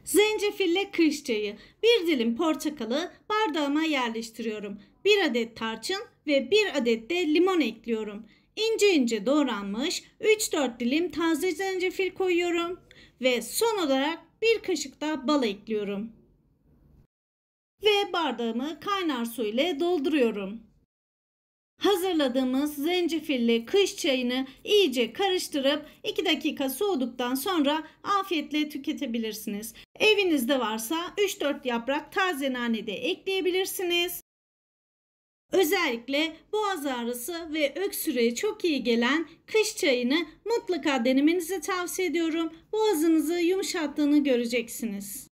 Zencefille kış çayı. Bir dilim portakalı bardağıma yerleştiriyorum. Bir adet tarçın ve bir adet de limon ekliyorum. İnce ince doğranmış 3-4 dilim taze zencefil koyuyorum. Ve son olarak bir kaşık da bal ekliyorum. Ve bardağımı kaynar su ile dolduruyorum. Hazırladığımız zencefilli kış çayını iyice karıştırıp 2 dakika soğuduktan sonra afiyetle tüketebilirsiniz. Evinizde varsa 3-4 yaprak taze nane de ekleyebilirsiniz. Özellikle boğaz ağrısı ve öksürüğe çok iyi gelen kış çayını mutlaka denemenizi tavsiye ediyorum. Boğazınızı yumuşattığını göreceksiniz.